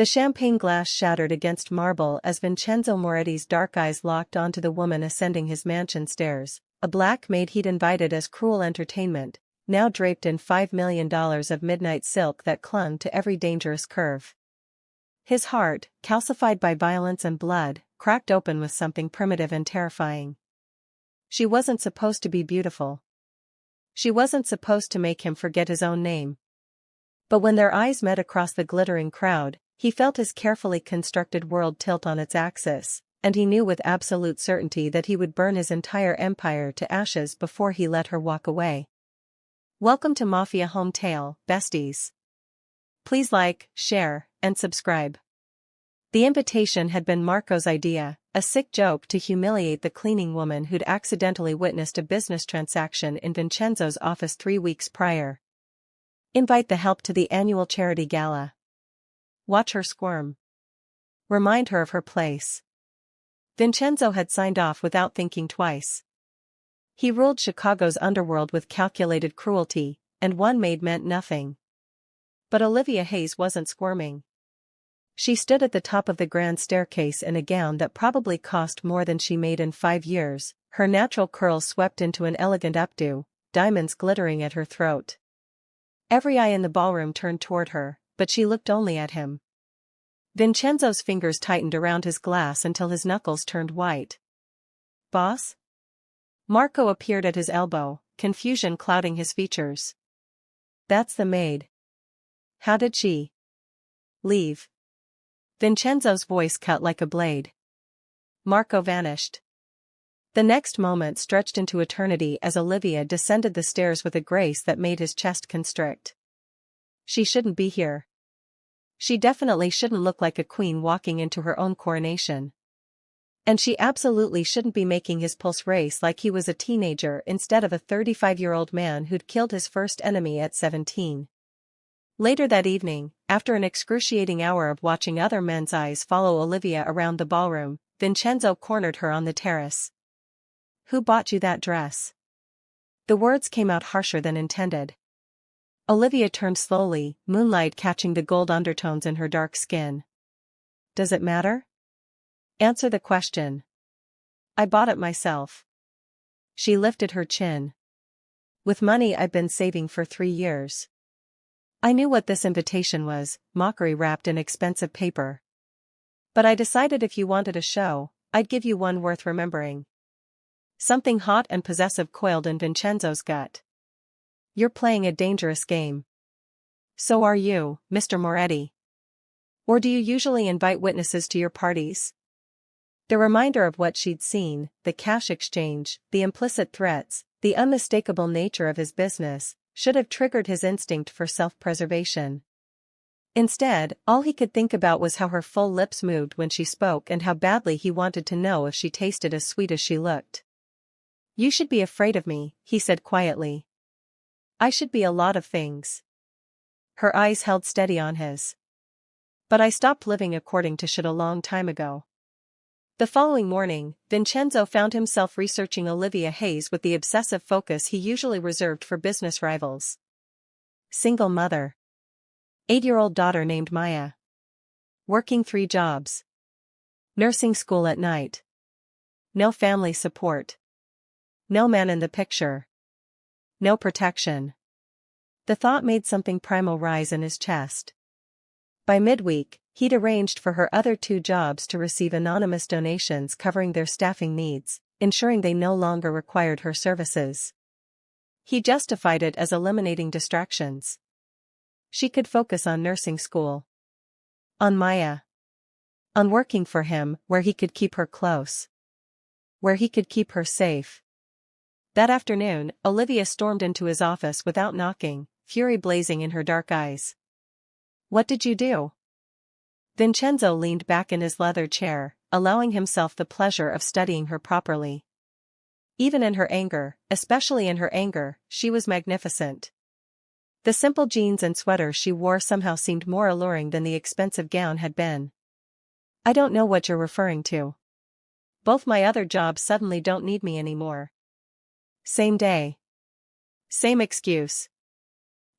The champagne glass shattered against marble as Vincenzo Moretti's dark eyes locked onto the woman ascending his mansion stairs, a black maid he'd invited as cruel entertainment, now draped in $5 million of midnight silk that clung to every dangerous curve. His heart, calcified by violence and blood, cracked open with something primitive and terrifying. She wasn't supposed to be beautiful. She wasn't supposed to make him forget his own name. But when their eyes met across the glittering crowd, he felt his carefully constructed world tilt on its axis, and he knew with absolute certainty that he would burn his entire empire to ashes before he let her walk away. Welcome to Mafia Home Tale, besties. Please like, share, and subscribe. The invitation had been Marco's idea, a sick joke to humiliate the cleaning woman who'd accidentally witnessed a business transaction in Vincenzo's office 3 weeks prior. Invite the help to the annual charity gala. Watch her squirm. Remind her of her place. Vincenzo had signed off without thinking twice. He ruled Chicago's underworld with calculated cruelty, and one maid meant nothing. But Olivia Hayes wasn't squirming. She stood at the top of the grand staircase in a gown that probably cost more than she made in 5 years, her natural curls swept into an elegant updo, diamonds glittering at her throat. Every eye in the ballroom turned toward her, but she looked only at him. Vincenzo's fingers tightened around his glass until his knuckles turned white. "Boss?" Marco appeared at his elbow, confusion clouding his features. "That's the maid. How did she leave?" Vincenzo's voice cut like a blade. Marco vanished. The next moment stretched into eternity as Olivia descended the stairs with a grace that made his chest constrict. She shouldn't be here. She definitely shouldn't look like a queen walking into her own coronation. And she absolutely shouldn't be making his pulse race like he was a teenager instead of a 35-year-old man who'd killed his first enemy at 17. Later that evening, after an excruciating hour of watching other men's eyes follow Olivia around the ballroom, Vincenzo cornered her on the terrace. "Who bought you that dress?" The words came out harsher than intended. Olivia turned slowly, moonlight catching the gold undertones in her dark skin. "Does it matter?" "Answer the question." "I bought it myself." She lifted her chin. "With money I've been saving for 3 years. I knew what this invitation was, mockery wrapped in expensive paper. But I decided if you wanted a show, I'd give you one worth remembering." Something hot and possessive coiled in Vincenzo's gut. "You're playing a dangerous game." "So are you, Mr. Moretti. Or do you usually invite witnesses to your parties?" The reminder of what she'd seen, the cash exchange, the implicit threats, the unmistakable nature of his business, should have triggered his instinct for self-preservation. Instead, all he could think about was how her full lips moved when she spoke and how badly he wanted to know if she tasted as sweet as she looked. "You should be afraid of me," he said quietly. "I should be a lot of things." Her eyes held steady on his. "But I stopped living according to should a long time ago." The following morning, Vincenzo found himself researching Olivia Hayes with the obsessive focus he usually reserved for business rivals. Single mother. 8-year-old daughter named Maya. Working 3 jobs. Nursing school at night. No family support. No man in the picture. No protection. The thought made something primal rise in his chest. By midweek, he'd arranged for her other 2 jobs to receive anonymous donations covering their staffing needs, ensuring they no longer required her services. He justified it as eliminating distractions. She could focus on nursing school. On Maya. On working for him, where he could keep her close. Where he could keep her safe. That afternoon, Olivia stormed into his office without knocking, fury blazing in her dark eyes. "What did you do?" Vincenzo leaned back in his leather chair, allowing himself the pleasure of studying her properly. Even in her anger, especially in her anger, she was magnificent. The simple jeans and sweater she wore somehow seemed more alluring than the expensive gown had been. "I don't know what you're referring to. Both my other jobs suddenly don't need me anymore." Same day. Same excuse.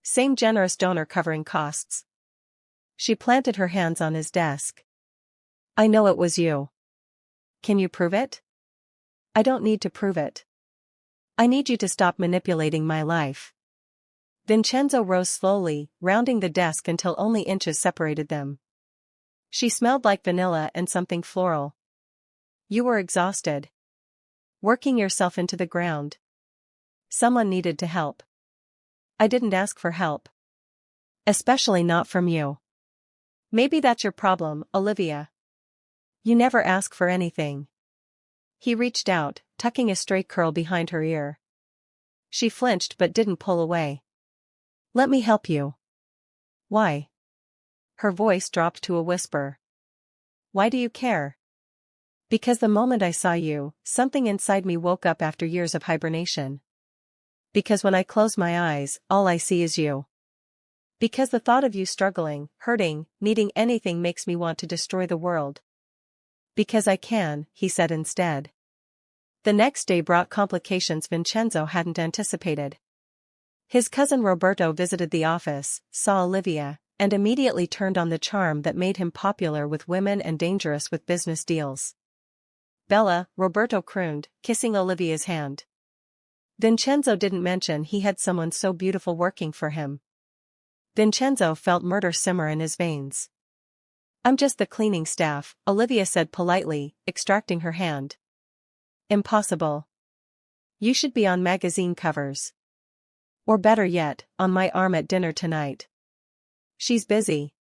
Same generous donor covering costs. She planted her hands on his desk. I know it was you. Can you prove it? I don't need to prove it. I need you to stop manipulating my life. Vincenzo rose slowly, rounding the desk until only inches separated them. She smelled like vanilla and something floral. You were exhausted. Working yourself into the ground. Someone needed to help. I didn't ask for help. Especially not from you. Maybe that's your problem, Olivia. You never ask for anything. He reached out, tucking a stray curl behind her ear. She flinched but didn't pull away. Let me help you. Why? Her voice dropped to a whisper. Why do you care? Because the moment I saw you, something inside me woke up after years of hibernation. Because when I close my eyes, all I see is you. Because the thought of you struggling, hurting, needing anything makes me want to destroy the world. Because I can, he said instead. The next day brought complications Vincenzo hadn't anticipated. His cousin Roberto visited the office, saw Olivia, and immediately turned on the charm that made him popular with women and dangerous with business deals. Bella, Roberto crooned, kissing Olivia's hand. Vincenzo didn't mention he had someone so beautiful working for him. Vincenzo felt murder simmer in his veins. I'm just the cleaning staff, Olivia said politely, extracting her hand. Impossible. You should be on magazine covers. Or better yet, on my arm at dinner tonight. She's busy.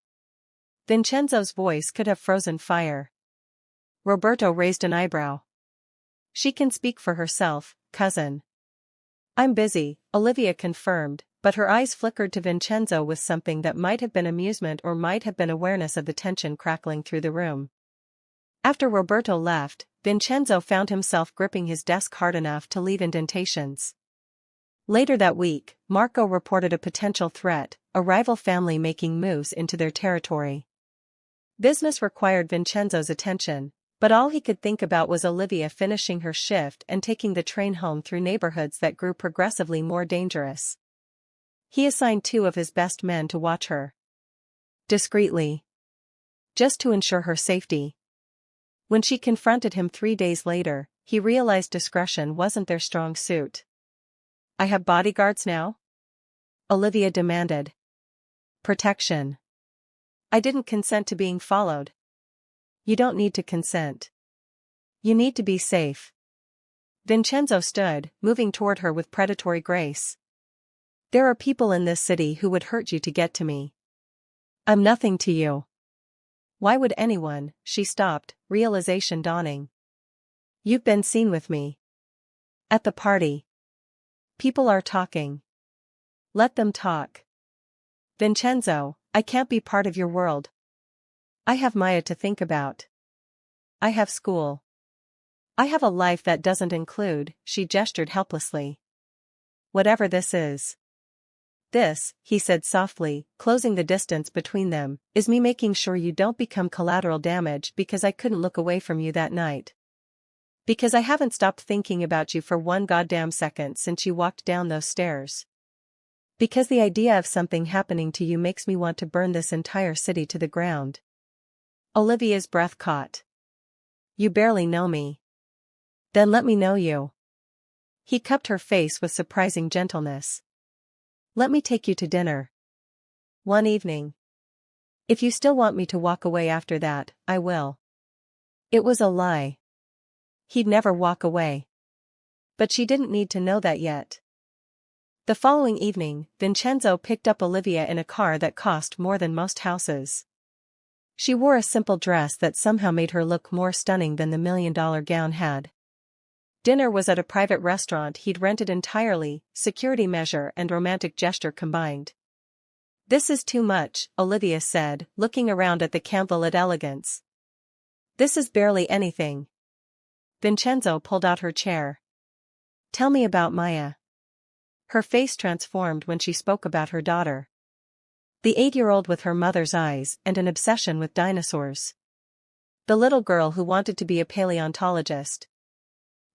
Vincenzo's voice could have frozen fire. Roberto raised an eyebrow. She can speak for herself, cousin. I'm busy, Olivia confirmed, but her eyes flickered to Vincenzo with something that might have been amusement or might have been awareness of the tension crackling through the room. After Roberto left, Vincenzo found himself gripping his desk hard enough to leave indentations. Later that week, Marco reported a potential threat, a rival family making moves into their territory. Business required Vincenzo's attention, but all he could think about was Olivia finishing her shift and taking the train home through neighborhoods that grew progressively more dangerous. He assigned 2 of his best men to watch her. Discreetly. Just to ensure her safety. When she confronted him 3 days later, he realized discretion wasn't their strong suit. I have bodyguards now? Olivia demanded. Protection. I didn't consent to being followed. You don't need to consent. You need to be safe. Vincenzo stood, moving toward her with predatory grace. There are people in this city who would hurt you to get to me. I'm nothing to you. Why would anyone? She stopped, realization dawning. You've been seen with me. At the party. People are talking. Let them talk. Vincenzo, I can't be part of your world. I have Maya to think about. I have school. I have a life that doesn't include, she gestured helplessly. Whatever this is. This, he said softly, closing the distance between them, is me making sure you don't become collateral damage because I couldn't look away from you that night. Because I haven't stopped thinking about you for 1 goddamn second since you walked down those stairs. Because the idea of something happening to you makes me want to burn this entire city to the ground. Olivia's breath caught. You barely know me. Then let me know you. He cupped her face with surprising gentleness. Let me take you to dinner. One evening. If you still want me to walk away after that, I will. It was a lie. He'd never walk away. But she didn't need to know that yet. The following evening, Vincenzo picked up Olivia in a car that cost more than most houses. She wore a simple dress that somehow made her look more stunning than the $1 million gown had. Dinner was at a private restaurant he'd rented entirely, security measure and romantic gesture combined. This is too much, Olivia said, looking around at the candlelit elegance. This is barely anything. Vincenzo pulled out her chair. Tell me about Maya. Her face transformed when she spoke about her daughter. The 8-year-old with her mother's eyes and an obsession with dinosaurs. The little girl who wanted to be a paleontologist.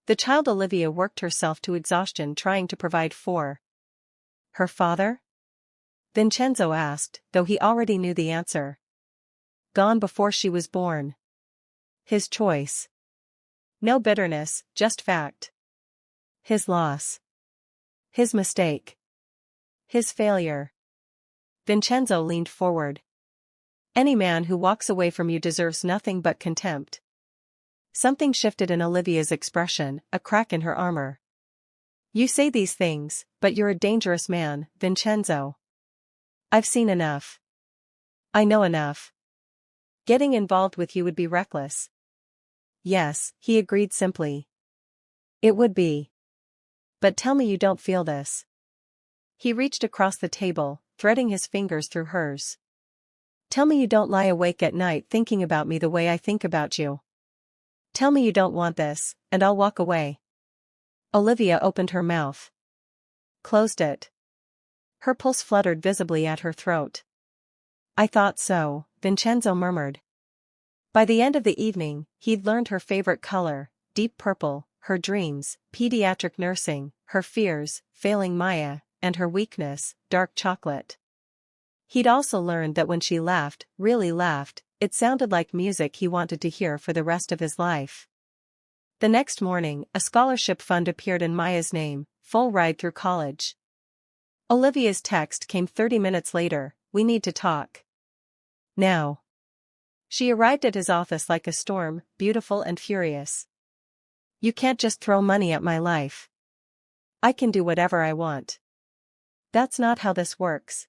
The child Olivia worked herself to exhaustion trying to provide for. Her father? Vincenzo asked, though he already knew the answer. gone before she was born. His choice. No bitterness, just fact. His loss. His mistake. His failure. Vincenzo leaned forward. Any man who walks away from you deserves nothing but contempt. Something shifted in Olivia's expression, a crack in her armor. You say these things, but you're a dangerous man, Vincenzo. I've seen enough. I know enough. Getting involved with you would be reckless. Yes, he agreed simply. It would be. But tell me you don't feel this. He reached across the table, threading his fingers through hers. Tell me you don't lie awake at night thinking about me the way I think about you. Tell me you don't want this, and I'll walk away. Olivia opened her mouth. Closed it. Her pulse fluttered visibly at her throat. I thought so, Vincenzo murmured. By the end of the evening, he'd learned her favorite color, deep purple, her dreams, pediatric nursing, her fears, failing Maya, and her weakness, dark chocolate. He'd also learned that when she laughed, really laughed, it sounded like music he wanted to hear for the rest of his life. The next morning, a scholarship fund appeared in Maya's name, full ride through college. Olivia's text came 30 minutes later, we need to talk. Now. She arrived at his office like a storm, beautiful and furious. You can't just throw money at my life. I can do whatever I want. That's not how this works.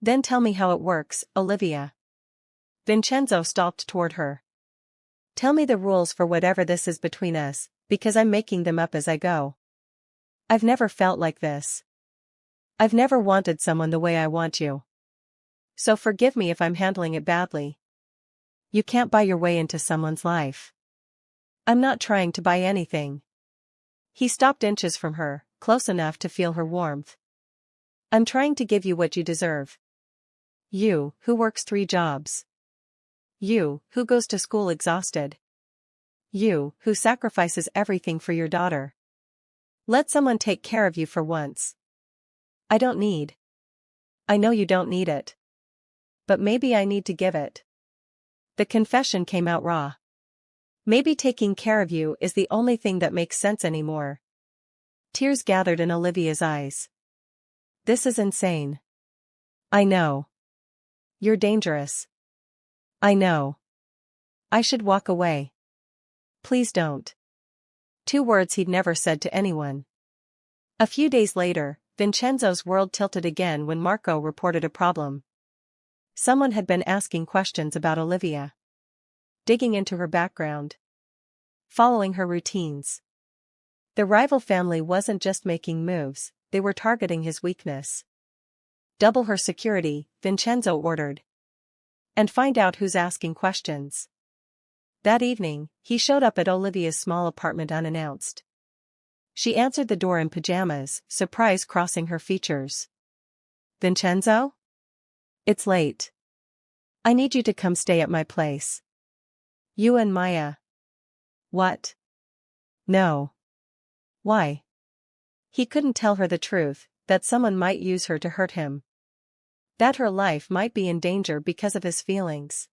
Then tell me how it works, Olivia. Vincenzo stalked toward her. Tell me the rules for whatever this is between us, because I'm making them up as I go. I've never felt like this. I've never wanted someone the way I want you. So forgive me if I'm handling it badly. You can't buy your way into someone's life. I'm not trying to buy anything. He stopped inches from her, close enough to feel her warmth. I'm trying to give you what you deserve. You, who works 3 jobs. You, who goes to school exhausted. You, who sacrifices everything for your daughter. Let someone take care of you for once. I don't need. I know you don't need it. But maybe I need to give it. The confession came out raw. Maybe taking care of you is the only thing that makes sense anymore. Tears gathered in Olivia's eyes. This is insane. I know. You're dangerous. I know. I should walk away. Please don't. 2 words he'd never said to anyone. A few days later, Vincenzo's world tilted again when Marco reported a problem. Someone had been asking questions about Olivia. Digging into her background. Following her routines. The rival family wasn't just making moves, they were targeting his weakness. Double her security, Vincenzo ordered. And find out who's asking questions. That evening, he showed up at Olivia's small apartment unannounced. She answered the door in pajamas, surprise crossing her features. Vincenzo? It's late. I need you to come stay at my place. You and Maya. What? No. Why? He couldn't tell her the truth, that someone might use her to hurt him. That her life might be in danger because of his feelings.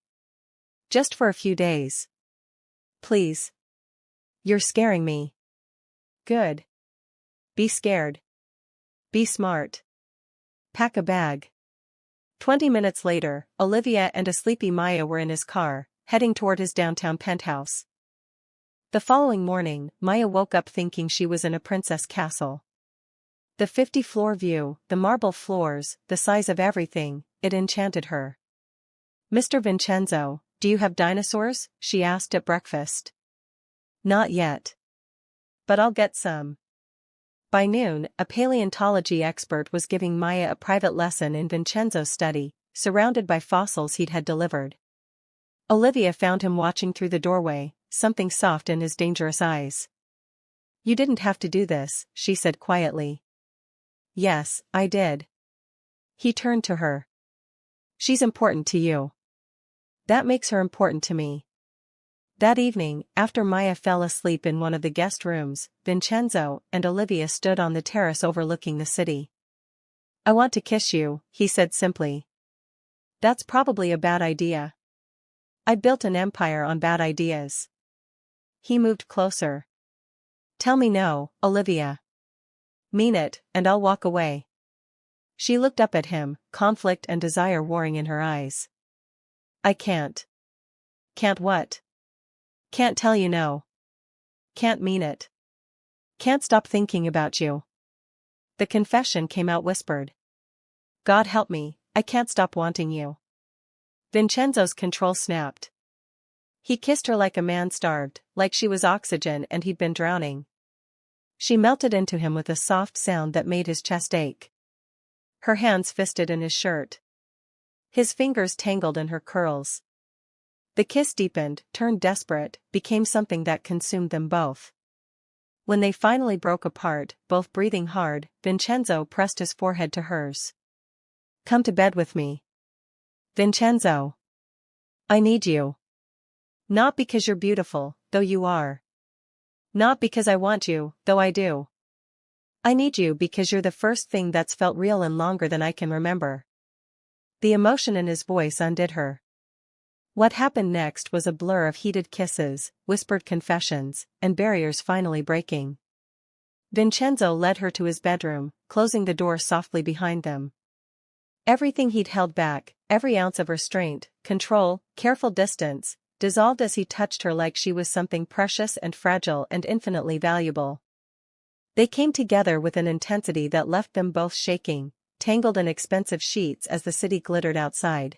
Just for a few days. Please. You're scaring me. Good. Be scared. Be smart. Pack a bag. 20 minutes later, Olivia and a sleepy Maya were in his car, heading toward his downtown penthouse. The following morning, Maya woke up thinking she was in a princess castle. The 50-floor view, the marble floors, the size of everything, it enchanted her. Mr. Vincenzo, do you have dinosaurs? She asked at breakfast. Not yet. But I'll get some. By noon, a paleontology expert was giving Maya a private lesson in Vincenzo's study, surrounded by fossils he'd had delivered. Olivia found him watching through the doorway, something soft in his dangerous eyes. You didn't have to do this, she said quietly. Yes, I did. He turned to her. She's important to you. That makes her important to me. That evening, after Maya fell asleep in one of the guest rooms, Vincenzo and Olivia stood on the terrace overlooking the city. I want to kiss you, he said simply. That's probably a bad idea. I built an empire on bad ideas. He moved closer. Tell me no, Olivia. Mean it, and I'll walk away. She looked up at him, conflict and desire warring in her eyes. I can't. Can't what? Can't tell you no. Can't mean it. Can't stop thinking about you. The confession came out whispered. God help me, I can't stop wanting you. Vincenzo's control snapped. He kissed her like a man starved, like she was oxygen and he'd been drowning. She melted into him with a soft sound that made his chest ache. Her hands fisted in his shirt. His fingers tangled in her curls. The kiss deepened, turned desperate, became something that consumed them both. When they finally broke apart, both breathing hard, Vincenzo pressed his forehead to hers. Come to bed with me. Vincenzo. I need you. Not because you're beautiful, though you are. Not because I want you, though I do. I need you because you're the first thing that's felt real in longer than I can remember. The emotion in his voice undid her. What happened next was a blur of heated kisses, whispered confessions, and barriers finally breaking. Vincenzo led her to his bedroom, closing the door softly behind them. Everything he'd held back, every ounce of restraint, control, careful distance, dissolved as he touched her like she was something precious and fragile and infinitely valuable. They came together with an intensity that left them both shaking, tangled in expensive sheets as the city glittered outside.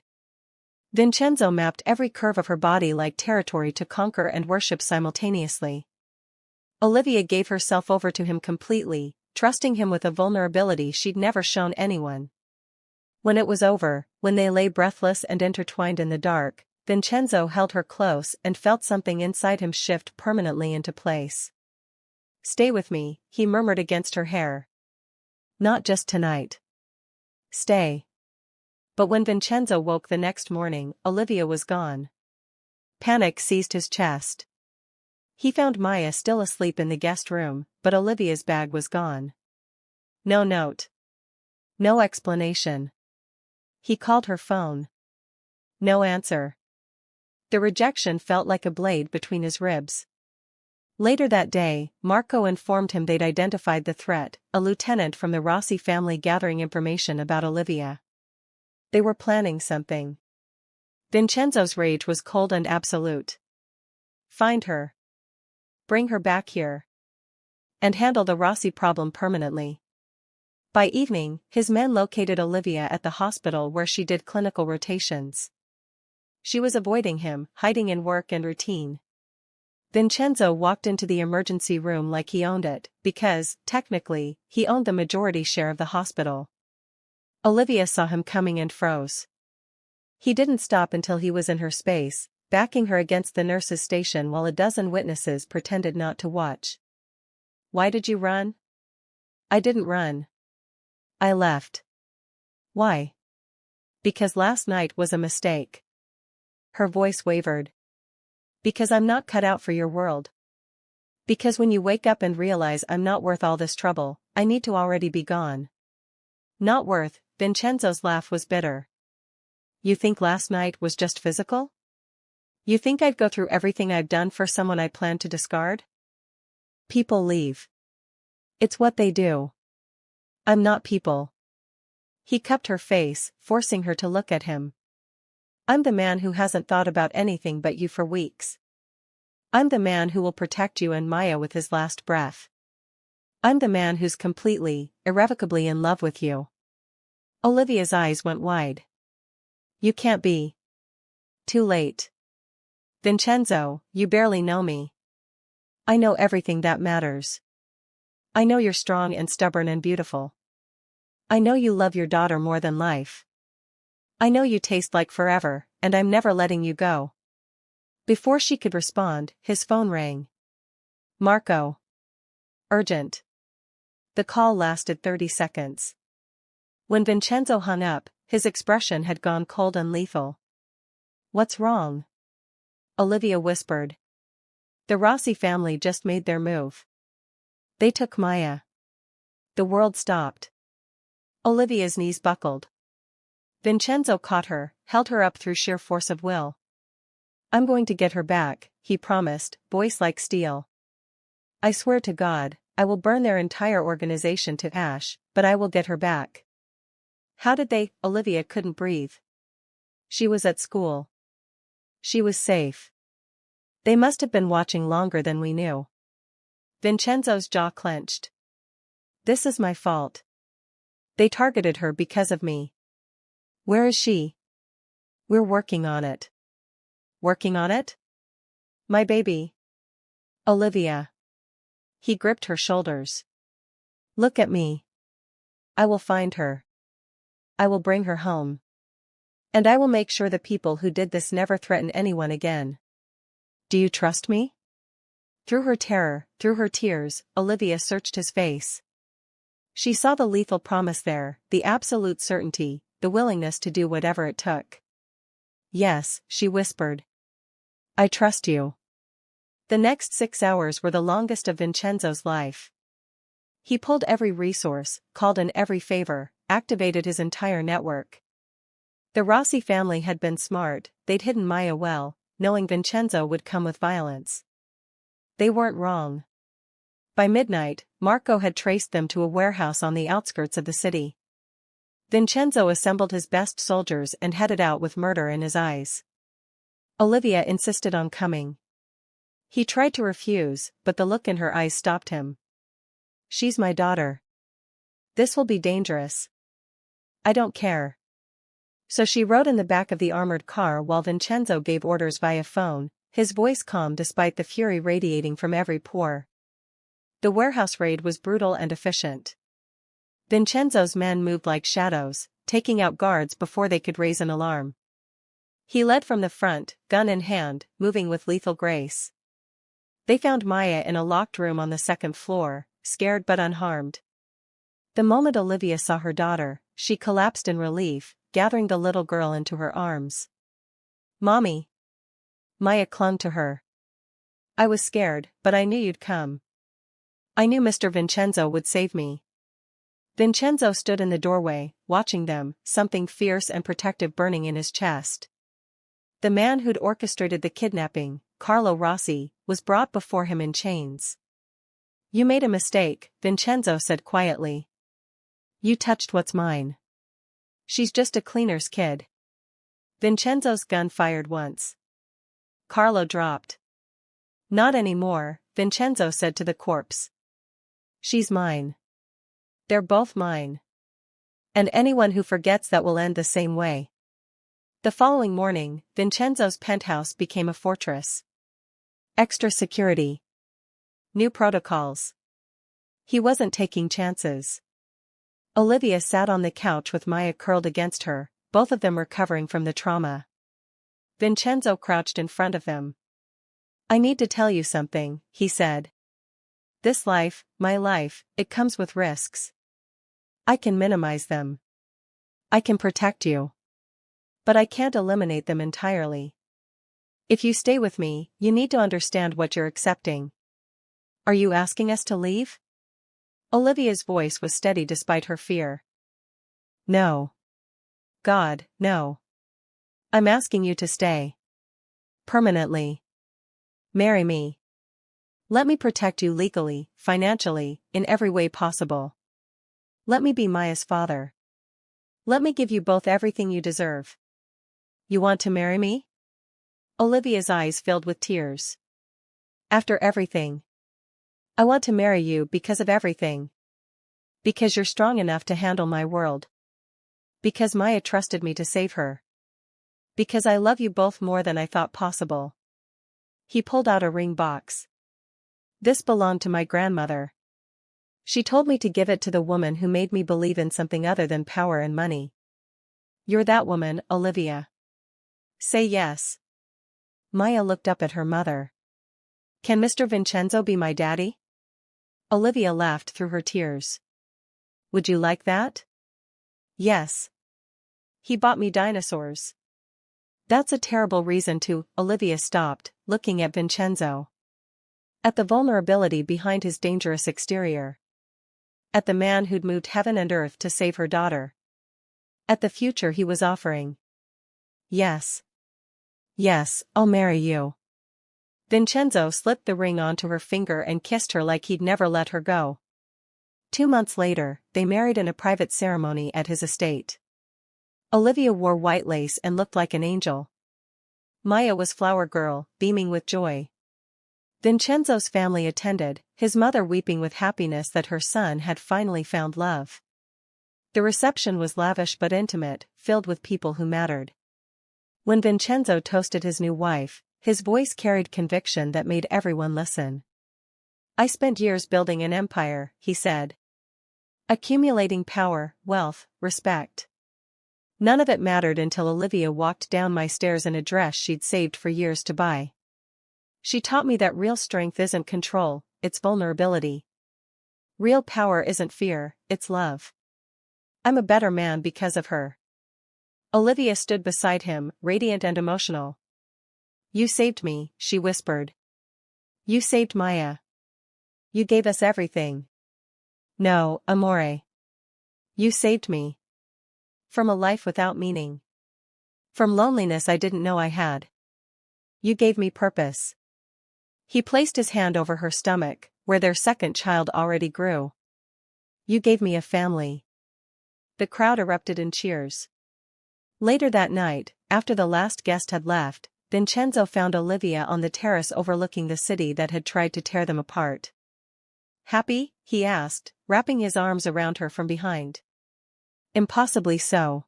Vincenzo mapped every curve of her body like territory to conquer and worship simultaneously. Olivia gave herself over to him completely, trusting him with a vulnerability she'd never shown anyone. When it was over, when they lay breathless and intertwined in the dark, Vincenzo held her close and felt something inside him shift permanently into place. Stay with me, he murmured against her hair. Not just tonight. Stay. But when Vincenzo woke the next morning, Olivia was gone. Panic seized his chest. He found Maya still asleep in the guest room, but Olivia's bag was gone. No note. No explanation. He called her phone. No answer. The rejection felt like a blade between his ribs. Later that day, Marco informed him they'd identified the threat, a lieutenant from the Rossi family gathering information about Olivia. They were planning something. Vincenzo's rage was cold and absolute. Find her. Bring her back here. And handle the Rossi problem permanently. By evening, his men located Olivia at the hospital where she did clinical rotations. She was avoiding him, hiding in work and routine. Vincenzo walked into the emergency room like he owned it, because, technically, he owned the majority share of the hospital. Olivia saw him coming and froze. He didn't stop until he was in her space, backing her against the nurse's station while a dozen witnesses pretended not to watch. Why did you run? I didn't run. I left. Why? Because last night was a mistake. Her voice wavered. Because I'm not cut out for your world. Because when you wake up and realize I'm not worth all this trouble, I need to already be gone. Not worth, Vincenzo's laugh was bitter. You think last night was just physical? You think I'd go through everything I've done for someone I plan to discard? People leave. It's what they do. I'm not people. He cupped her face, forcing her to look at him. I'm the man who hasn't thought about anything but you for weeks. I'm the man who will protect you and Maya with his last breath. I'm the man who's completely, irrevocably in love with you. Olivia's eyes went wide. You can't be. Too late. Vincenzo, you barely know me. I know everything that matters. I know you're strong and stubborn and beautiful. I know you love your daughter more than life. I know you taste like forever, and I'm never letting you go. Before she could respond, his phone rang. Marco. Urgent. The call lasted 30 seconds. When Vincenzo hung up, his expression had gone cold and lethal. What's wrong? Olivia whispered. The Rossi family just made their move. They took Maya. The world stopped. Olivia's knees buckled. Vincenzo caught her, held her up through sheer force of will. I'm going to get her back, he promised, voice like steel. I swear to God, I will burn their entire organization to ash, but I will get her back. How did they? Olivia couldn't breathe. She was at school. She was safe. They must have been watching longer than we knew. Vincenzo's jaw clenched. This is my fault. They targeted her because of me. Where is she? We're working on it. Working on it? My baby. Olivia. He gripped her shoulders. Look at me. I will find her. I will bring her home. And I will make sure the people who did this never threaten anyone again. Do you trust me? Through her terror, through her tears, Olivia searched his face. She saw the lethal promise there, the absolute certainty, the willingness to do whatever it took. Yes, she whispered. I trust you. The next 6 hours were the longest of Vincenzo's life. He pulled every resource, called in every favor, activated his entire network. The Rossi family had been smart, they'd hidden Maya well, knowing Vincenzo would come with violence. They weren't wrong. By midnight, Marco had traced them to a warehouse on the outskirts of the city. Vincenzo assembled his best soldiers and headed out with murder in his eyes. Olivia insisted on coming. He tried to refuse, but the look in her eyes stopped him. She's my daughter. This will be dangerous. I don't care. So she rode in the back of the armored car while Vincenzo gave orders via phone, his voice calm despite the fury radiating from every pore. The warehouse raid was brutal and efficient. Vincenzo's men moved like shadows, taking out guards before they could raise an alarm. He led from the front, gun in hand, moving with lethal grace. They found Maya in a locked room on the second floor, scared but unharmed. The moment Olivia saw her daughter, she collapsed in relief, gathering the little girl into her arms. Mommy. Maya clung to her. I was scared, but I knew you'd come. I knew Mr. Vincenzo would save me. Vincenzo stood in the doorway, watching them, something fierce and protective burning in his chest. The man who'd orchestrated the kidnapping, Carlo Rossi, was brought before him in chains. You made a mistake, Vincenzo said quietly. You touched what's mine. She's just a cleaner's kid. Vincenzo's gun fired once. Carlo dropped. Not anymore, Vincenzo said to the corpse. She's mine. They're both mine. And anyone who forgets that will end the same way. The following morning, Vincenzo's penthouse became a fortress. Extra security. New protocols. He wasn't taking chances. Olivia sat on the couch with Maya curled against her, both of them recovering from the trauma. Vincenzo crouched in front of them. I need to tell you something, he said. This life, my life, it comes with risks. I can minimize them. I can protect you. But I can't eliminate them entirely. If you stay with me, you need to understand what you're accepting. Are you asking us to leave? Olivia's voice was steady despite her fear. No. God, no. I'm asking you to stay. Permanently. Marry me. Let me protect you legally, financially, in every way possible. Let me be Maya's father. Let me give you both everything you deserve. You want to marry me? Olivia's eyes filled with tears. After everything. I want to marry you because of everything. Because you're strong enough to handle my world. Because Maya trusted me to save her. Because I love you both more than I thought possible. He pulled out a ring box. This belonged to my grandmother. She told me to give it to the woman who made me believe in something other than power and money. You're that woman, Olivia. Say yes. Maya looked up at her mother. Can Mr. Vincenzo be my daddy? Olivia laughed through her tears. Would you like that? Yes. He bought me dinosaurs. That's a terrible reason to. Olivia stopped, looking at Vincenzo. At the vulnerability behind his dangerous exterior. At the man who'd moved heaven and earth to save her daughter. At the future he was offering. Yes. Yes, I'll marry you. Vincenzo slipped the ring onto her finger and kissed her like he'd never let her go. 2 months later, they married in a private ceremony at his estate. Olivia wore white lace and looked like an angel. Maya was flower girl, beaming with joy. Vincenzo's family attended, his mother weeping with happiness that her son had finally found love. The reception was lavish but intimate, filled with people who mattered. When Vincenzo toasted his new wife, his voice carried conviction that made everyone listen. "I spent years building an empire," he said. "Accumulating power, wealth, respect. None of it mattered until Olivia walked down my stairs in a dress she'd saved for years to buy. She taught me that real strength isn't control, it's vulnerability. Real power isn't fear, it's love. I'm a better man because of her." Olivia stood beside him, radiant and emotional. "You saved me," she whispered. "You saved Maya. You gave us everything." "No, amore. You saved me. From a life without meaning. From loneliness I didn't know I had. You gave me purpose." He placed his hand over her stomach, where their second child already grew. "You gave me a family." The crowd erupted in cheers. Later that night, after the last guest had left, Vincenzo found Olivia on the terrace overlooking the city that had tried to tear them apart. "Happy?" he asked, wrapping his arms around her from behind. "Impossibly so."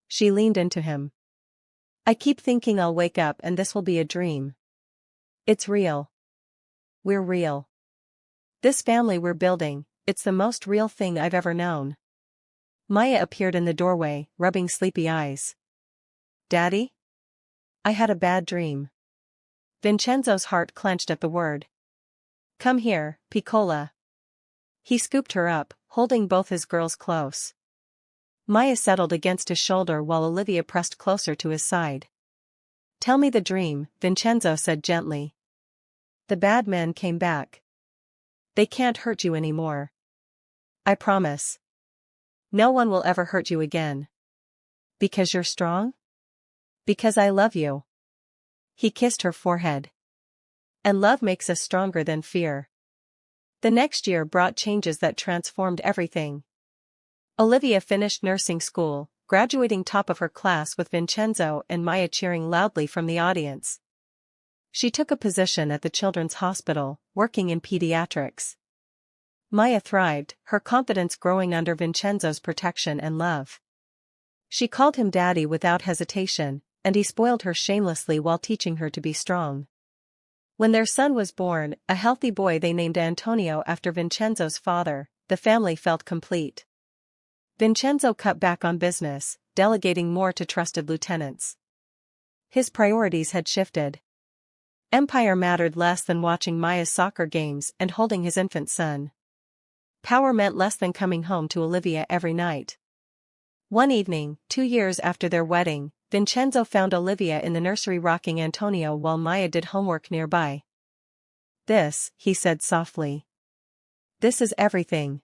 She leaned into him. "I keep thinking I'll wake up and this will be a dream. It's real. We're real. This family we're building, it's the most real thing I've ever known." Maya appeared in the doorway, rubbing sleepy eyes. "Daddy? I had a bad dream." Vincenzo's heart clenched at the word. "Come here, Piccola." He scooped her up, holding both his girls close. Maya settled against his shoulder while Olivia pressed closer to his side. "Tell me the dream," Vincenzo said gently. "The bad men came back. They can't hurt you anymore. I promise. No one will ever hurt you again. Because you're strong? Because I love you." He kissed her forehead. "And love makes us stronger than fear." The next year brought changes that transformed everything. Olivia finished nursing school, graduating top of her class with Vincenzo and Maya cheering loudly from the audience. She took a position at the Children's Hospital, working in pediatrics. Maya thrived, her confidence growing under Vincenzo's protection and love. She called him daddy without hesitation, and he spoiled her shamelessly while teaching her to be strong. When their son was born, a healthy boy they named Antonio after Vincenzo's father, the family felt complete. Vincenzo cut back on business, delegating more to trusted lieutenants. His priorities had shifted. Empire mattered less than watching Maya's soccer games and holding his infant son. Power meant less than coming home to Olivia every night. One evening, 2 years after their wedding, Vincenzo found Olivia in the nursery rocking Antonio while Maya did homework nearby. "This," he said softly. "This is everything."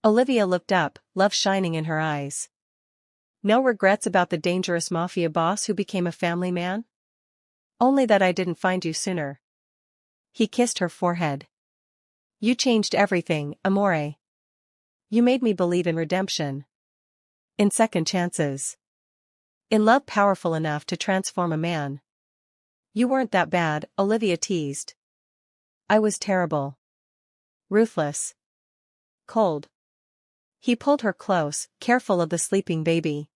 Olivia looked up, love shining in her eyes. "No regrets about the dangerous Mafia boss who became a family man?" "Only that I didn't find you sooner." He kissed her forehead. "You changed everything, amore. You made me believe in redemption. In second chances. In love powerful enough to transform a man." "You weren't that bad," Olivia teased. "I was terrible. Ruthless. Cold." He pulled her close, careful of the sleeping baby.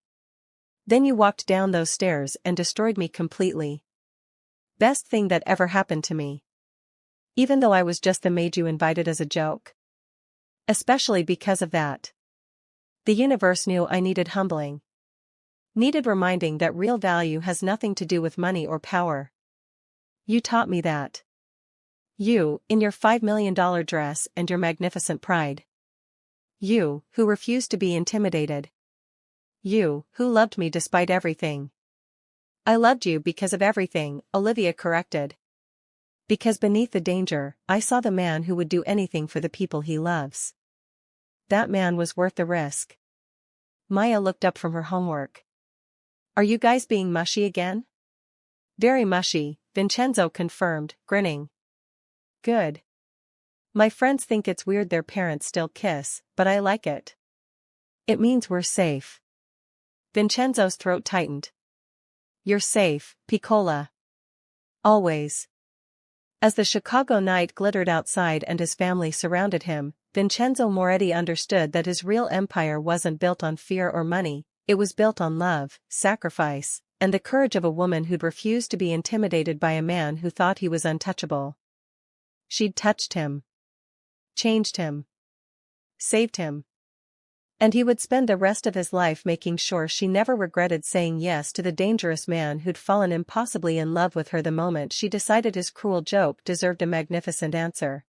"Then you walked down those stairs and destroyed me completely. Best thing that ever happened to me. Even though I was just the maid you invited as a joke. Especially because of that. The universe knew I needed humbling. Needed reminding that real value has nothing to do with money or power. You taught me that. You, in your $5 million dress and your magnificent pride. You, who refused to be intimidated. You, who loved me despite everything." "I loved you because of everything," Olivia corrected. "Because beneath the danger, I saw the man who would do anything for the people he loves. That man was worth the risk." Maya looked up from her homework. "Are you guys being mushy again?" Very mushy, Vincenzo confirmed, grinning. Good. My friends think it's weird their parents still kiss, but I like it. It means we're safe. Vincenzo's throat tightened. You're safe, Piccola. Always. As the Chicago night glittered outside and his family surrounded him, Vincenzo Moretti understood that his real empire wasn't built on fear or money, it was built on love, sacrifice, and the courage of a woman who'd refused to be intimidated by a man who thought he was untouchable. She'd touched him. Changed him. Saved him. And he would spend the rest of his life making sure she never regretted saying yes to the dangerous man who'd fallen impossibly in love with her the moment she decided his cruel joke deserved a magnificent answer.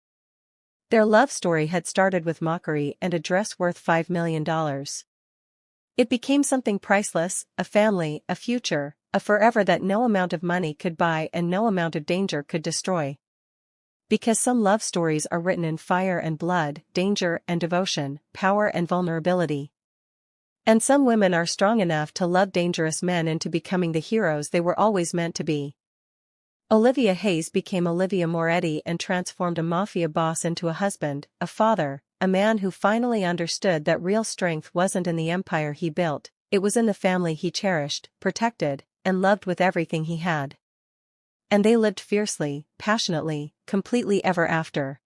Their love story had started with mockery and a dress worth $5 million. It became something priceless, a family, a future, a forever that no amount of money could buy and no amount of danger could destroy. Because some love stories are written in fire and blood, danger and devotion, power and vulnerability. And some women are strong enough to love dangerous men into becoming the heroes they were always meant to be. Olivia Hayes became Olivia Moretti and transformed a mafia boss into a husband, a father, a man who finally understood that real strength wasn't in the empire he built, it was in the family he cherished, protected, and loved with everything he had. And they lived fiercely, passionately, completely ever after.